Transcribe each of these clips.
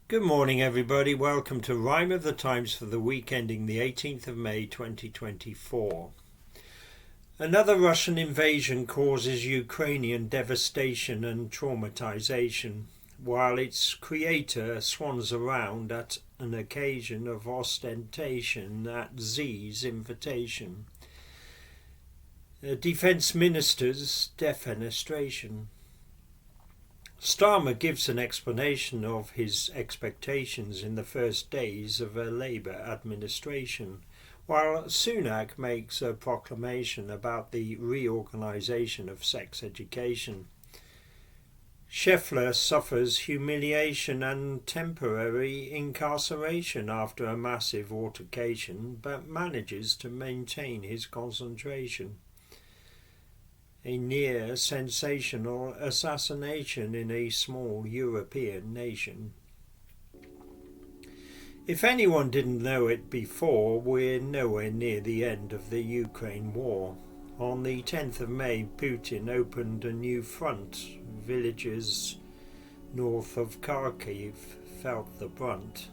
Good morning, everybody. Welcome to Rhyme of the Times for the week ending the 18th of May 2024. Another Russian invasion causes Ukrainian devastation and traumatisation, while its creator swans around at an occasion of ostentation at Z's invitation. Defence Minister's defenestration. Starmer gives an explanation of his expectations in the first days of a Labour administration, while Sunak makes a proclamation about the reorganisation of sex education. Scheffler suffers humiliation and temporary incarceration after a massive altercation, but manages to maintain his concentration. A near sensational assassination in a small European nation. If anyone didn't know it before, we're nowhere near the end of the Ukraine war. On the 10th of May, Putin opened a new front. Villages north of Kharkiv felt the brunt.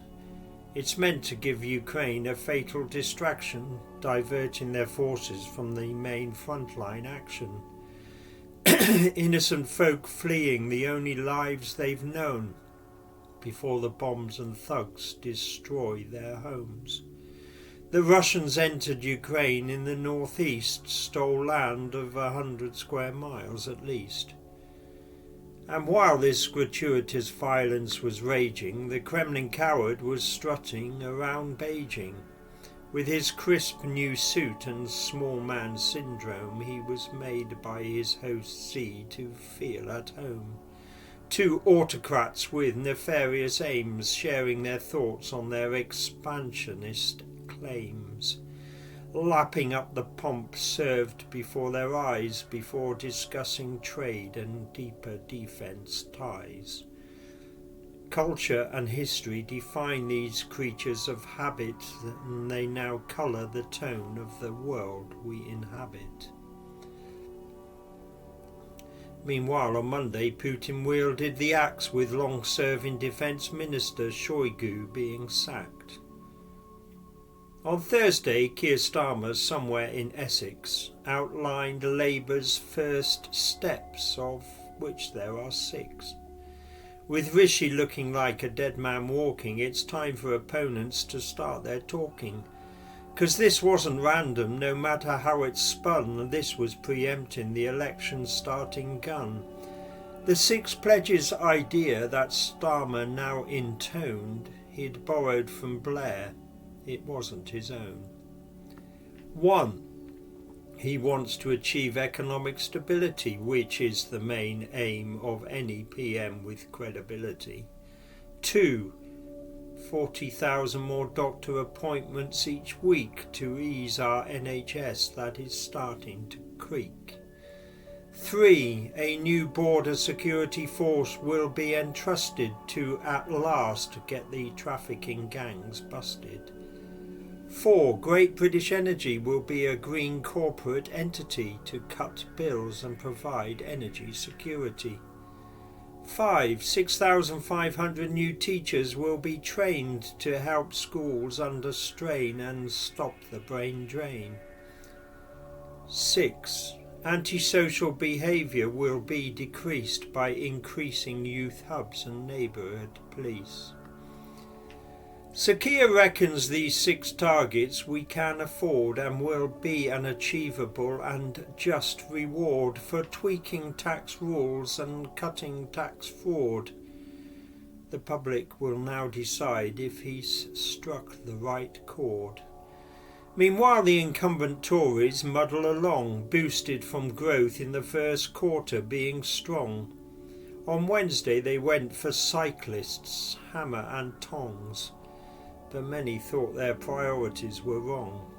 It's meant to give Ukraine a fatal distraction, diverting their forces from the main frontline action. Innocent folk fleeing the only lives they've known before the bombs and thugs destroy their homes. The Russians entered Ukraine in the northeast, stole land of 100 square miles at least. And while this gratuitous violence was raging, the Kremlin coward was strutting around Beijing. With his crisp new suit and small man syndrome, he was made by his host Xi to feel at home. Two autocrats with nefarious aims sharing their thoughts on their expansionist claims, lapping up the pomp served before their eyes before discussing trade and deeper defence ties. Culture and history define these creatures of habit, and they now colour the tone of the world we inhabit. Meanwhile, on Monday, Putin wielded the axe with long-serving Defence Minister Shoigu being sacked. On Thursday, Keir Starmer, somewhere in Essex, outlined Labour's first steps, of which there are 6. With Rishi looking like a dead man walking, it's time for opponents to start their talking. 'Cause this wasn't random, no matter how it spun, this was preempting the election starting gun. The 6 pledges idea that Starmer now intoned, he'd borrowed from Blair. It wasn't his own. 1. He wants to achieve economic stability, which is the main aim of any PM with credibility. 2. 40,000 more doctor appointments each week to ease our NHS that is starting to creak. 3. A new border security force will be entrusted to at last get the trafficking gangs busted. 4. Great British Energy will be a green corporate entity to cut bills and provide energy security. 5. 6,500 new teachers will be trained to help schools under strain and stop the brain drain. 6. Antisocial behaviour will be decreased by increasing youth hubs and neighbourhood police. Sir Keir reckons these 6 targets we can afford and will be an achievable and just reward for tweaking tax rules and cutting tax fraud. The public will now decide if he's struck the right chord. Meanwhile, the incumbent Tories muddle along, boosted from growth in the first quarter being strong. On Wednesday they went for cyclists, hammer and tongs. But many thought their priorities were wrong.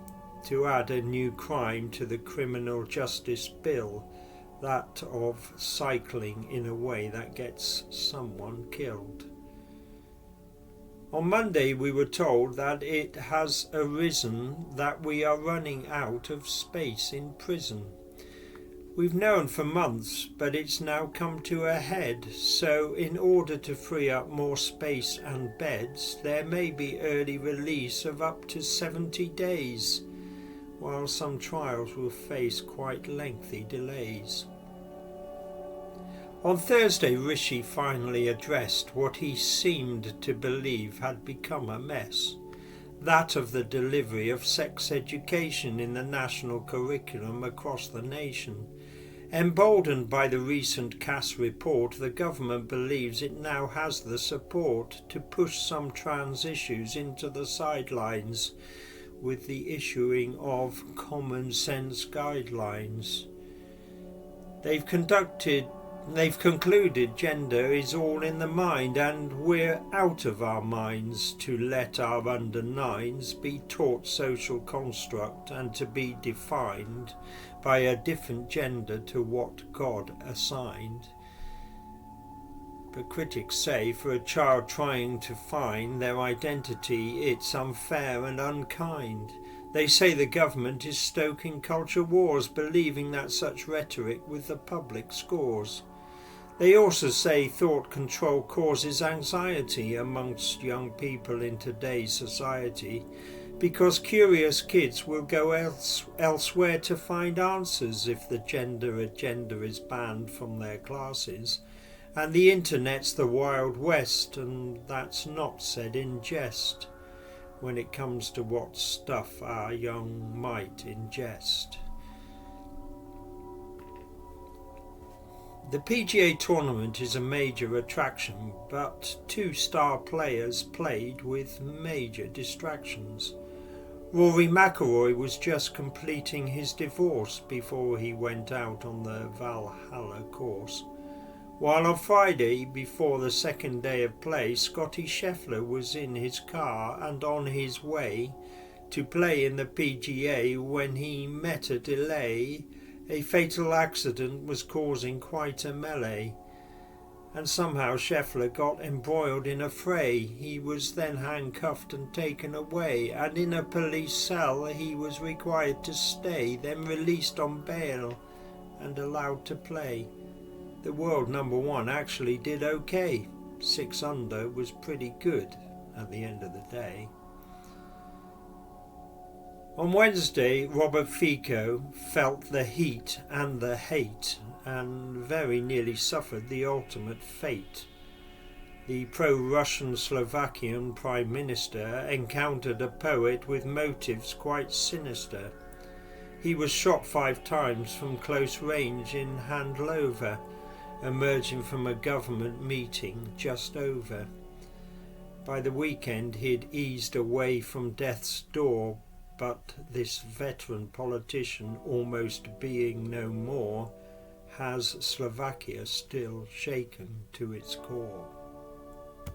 To add a new crime to the criminal justice bill, that of cycling in a way that gets someone killed. On Monday we were told that it has arisen that we are running out of space in prison. We've known for months, but it's now come to a head, so in order to free up more space and beds, there may be early release of up to 70 days, while some trials will face quite lengthy delays. On Thursday, Rishi finally addressed what he seemed to believe had become a mess, that of the delivery of sex education in the national curriculum across the nation. Emboldened by the recent Cass report, the government believes it now has the support to push some trans issues into the sidelines with the issuing of common sense guidelines. They've concluded gender is all in the mind, and we're out of our minds to let our under nines be taught social construct and to be defined by a different gender to what God assigned. But critics say for a child trying to find their identity, it's unfair and unkind. They say the government is stoking culture wars, believing that such rhetoric with the public scores. They also say thought control causes anxiety amongst young people in today's society, because curious kids will go elsewhere to find answers if the gender agenda is banned from their classes. And the internet's the Wild West, and that's not said in jest when it comes to what stuff our young might ingest. The PGA tournament is a major attraction, but 2 star players played with major distractions. Rory McIlroy was just completing his divorce before he went out on the Valhalla course, while on Friday, before the second day of play, Scotty Scheffler was in his car and on his way to play in the PGA when he met a delay. A fatal accident was causing quite a melee, and somehow Scheffler got embroiled in a fray. He was then handcuffed and taken away, and in a police cell he was required to stay, then released on bail and allowed to play. The world number 1 actually did okay. 6 under was pretty good at the end of the day. On Wednesday, Robert Fico felt the heat and the hate and very nearly suffered the ultimate fate. The pro-Russian Slovakian Prime Minister encountered a poet with motives quite sinister. He was shot 5 times from close range in Handlover, emerging from a government meeting just over. By the weekend he'd eased away from death's door, but this veteran politician, almost being no more, has Slovakia still shaken to its core.